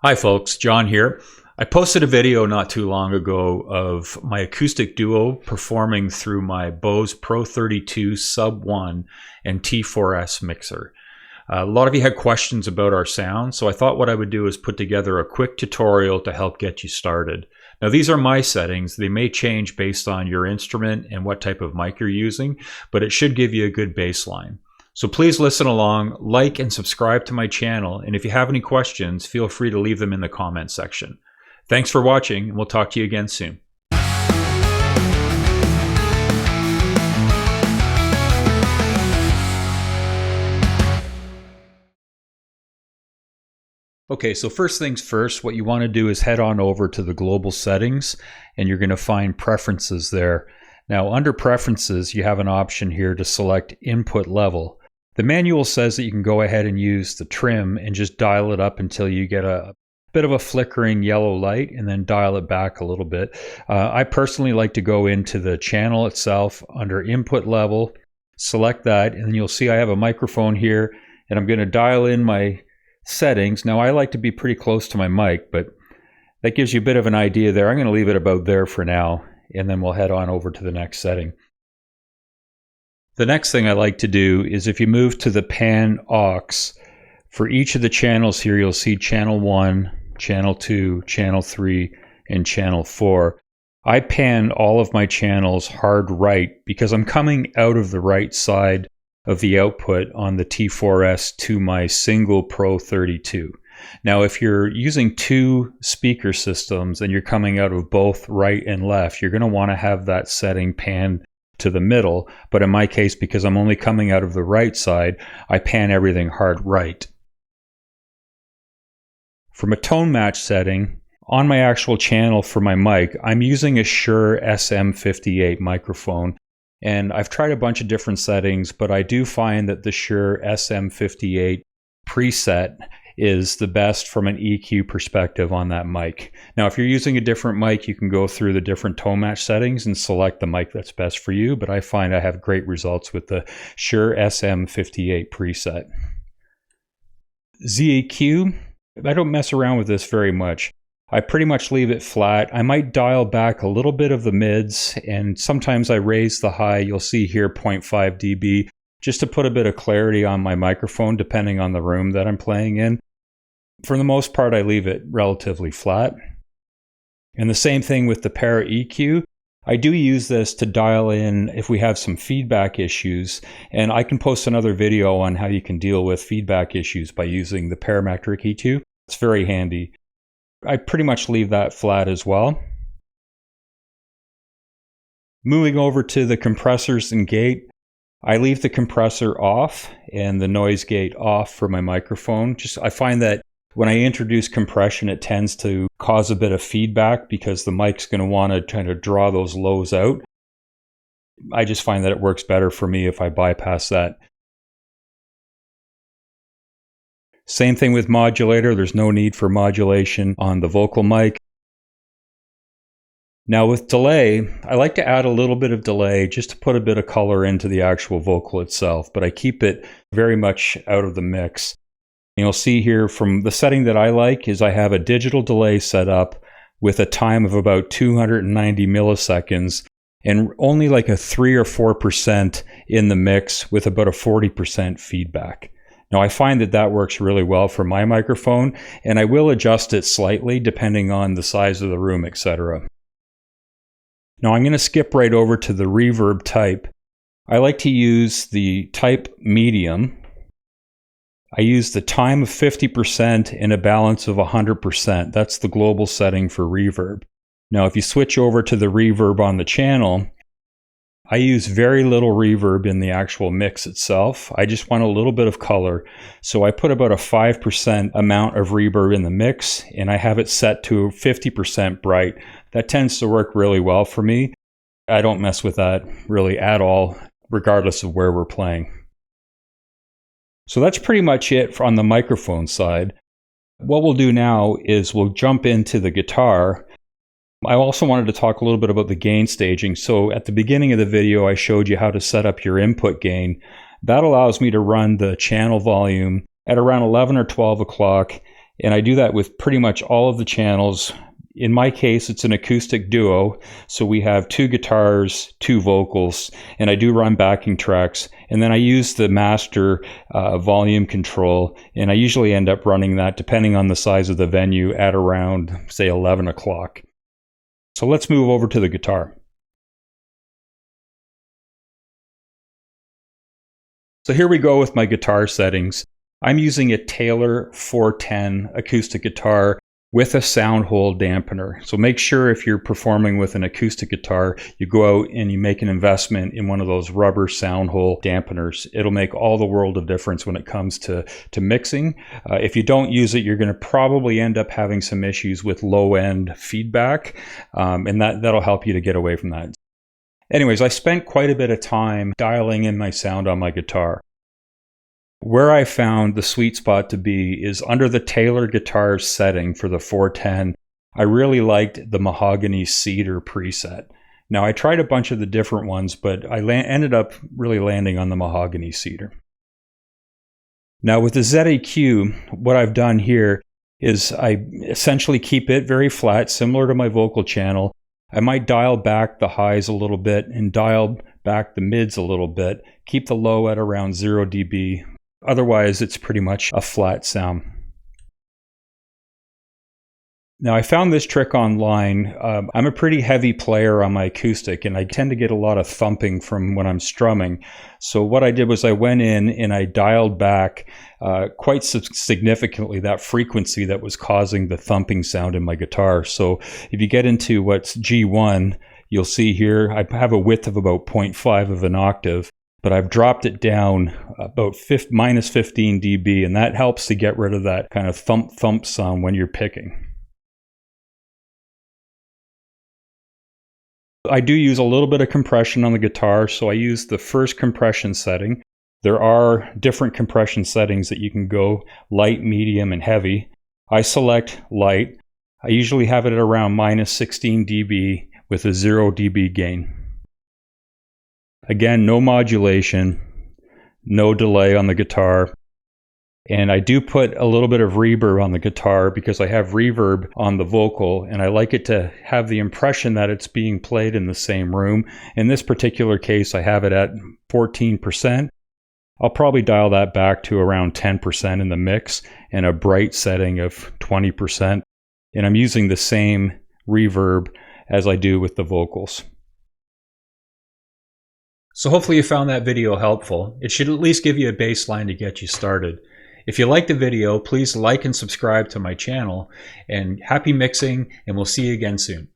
Hi folks, John here. I posted a video not too long ago of my acoustic duo performing through my Bose Pro 32 Sub 1 and T4S mixer. A lot of you had questions about our sound, so I thought what I would do is put together a quick tutorial to help get you started. Now these are my settings. They may change based on your instrument and what type of mic you're using, but it should give you a good baseline. So please listen along, like and subscribe to my channel, and if you have any questions, feel free to leave them in the comments section. Thanks for watching, and we'll talk to you again soon. Okay, so first things first, what you want to do is head on over to the global settings, and you're going to find preferences there. Now under preferences, you have an option here to select input level. The manual says that you can go ahead and use the trim and just dial it up until you get a bit of a flickering yellow light and then dial it back a little bit. I personally like to go into the channel itself under input level, select that, and then you'll see I have a microphone here and I'm going to dial in my settings. Now I like to be pretty close to my mic, but that gives you a bit of an idea there. I'm going to leave it about there for now, and then we'll head on over to the next setting. The next thing I like to do is if you move to the pan aux, for each of the channels here you'll see channel 1, channel 2, channel 3, and channel 4. I pan all of my channels hard right because I'm coming out of the right side of the output on the T4S to my single Pro 32. Now if you're using two speaker systems and you're coming out of both right and left, you're going to want to have that setting panned to the middle, but in my case, because I'm only coming out of the right side, I pan everything hard right. From a tone match setting, on my actual channel for my mic, I'm using a Shure SM58 microphone, and I've tried a bunch of different settings, but I do find that the Shure SM58 preset is the best from an EQ perspective on that mic. Now, if you're using a different mic, you can go through the different tone match settings and select the mic that's best for you, but I find I have great results with the Shure SM58 preset. ZEQ, I don't mess around with this very much. I pretty much leave it flat. I might dial back a little bit of the mids, and sometimes I raise the high. You'll see here 0.5 dB. Just to put a bit of clarity on my microphone depending on the room that I'm playing in. For the most part, I leave it relatively flat. And the same thing with the Para EQ. I do use this to dial in if we have some feedback issues, and I can post another video on how you can deal with feedback issues by using the parametric EQ. It's very handy. I pretty much leave that flat as well. Moving over to the compressors and gate, I leave the compressor off and the noise gate off for my microphone. I find that when I introduce compression, it tends to cause a bit of feedback because the mic's going to want to kind of draw those lows out. I just find that it works better for me if I bypass that. Same thing with modulator. There's no need for modulation on the vocal mic. Now with delay, I like to add a little bit of delay just to put a bit of color into the actual vocal itself, but I keep it very much out of the mix. And you'll see here from the setting that I like is I have a digital delay set up with a time of about 290 milliseconds and only like a 3 or 4% in the mix with about a 40% feedback. Now I find that that works really well for my microphone, and I will adjust it slightly depending on the size of the room, etc. Now I'm going to skip right over to the reverb type. I like to use the type medium. I use the time of 50% and a balance of 100%. That's the global setting for reverb. Now if you switch over to the reverb on the channel, I use very little reverb in the actual mix itself. I just want a little bit of color. So I put about a 5% amount of reverb in the mix, and I have it set to 50% bright. That tends to work really well for me. I don't mess with that really at all, regardless of where we're playing. So that's pretty much it on the microphone side. What we'll do now is we'll jump into the guitar. I also wanted to talk a little bit about the gain staging. So at the beginning of the video, I showed you how to set up your input gain. That allows me to run the channel volume at around 11 or 12 o'clock And I do that with pretty much all of the channels. In my case, it's an acoustic duo, so we have 2 guitars, 2 vocals, and I do run backing tracks, and then I use the master volume control, and I usually end up running that, depending on the size of the venue, at around, say, 11 o'clock. So let's move over to the guitar. So here we go with my guitar settings. I'm using a Taylor 410 acoustic guitar with a sound hole dampener. So make sure if you're performing with an acoustic guitar, you go out and you make an investment in one of those rubber sound hole dampeners. It'll make all the world of difference when it comes to mixing. If you don't use it, you're going to probably end up having some issues with low end feedback, and that'll help you to get away from that. Anyways, I spent quite a bit of time dialing in my sound on my guitar. Where I found the sweet spot to be is under the Taylor guitar setting for the 410. I really liked the mahogany cedar preset. Now I tried a bunch of the different ones, but I ended up really landing on the mahogany cedar. Now with the ZAQ, what I've done here is I essentially keep it very flat, similar to my vocal channel. I might dial back the highs a little bit and dial back the mids a little bit, keep the low at around 0 dB. Otherwise, it's pretty much a flat sound. Now, I found this trick online. I'm a pretty heavy player on my acoustic, and I tend to get a lot of thumping from when I'm strumming. So what I did was I went in and I dialed back quite significantly that frequency that was causing the thumping sound in my guitar. So if you get into what's G1, you'll see here I have a width of about 0.5 of an octave. But I've dropped it down about minus 15 dB, and that helps to get rid of that kind of thump sound when you're picking. I do use a little bit of compression on the guitar, so I use the first compression setting. There are different compression settings that you can go: light, medium, and heavy. I select light. I usually have it at around minus 16 dB with a 0 dB gain. Again, no modulation, no delay on the guitar. And I do put a little bit of reverb on the guitar because I have reverb on the vocal, and I like it to have the impression that it's being played in the same room. In this particular case, I have it at 14%. I'll probably dial that back to around 10% in the mix, and a bright setting of 20%. And I'm using the same reverb as I do with the vocals. So hopefully you found that video helpful. It should at least give you a baseline to get you started. If you liked the video, please like and subscribe to my channel, and happy mixing, and we'll see you again soon.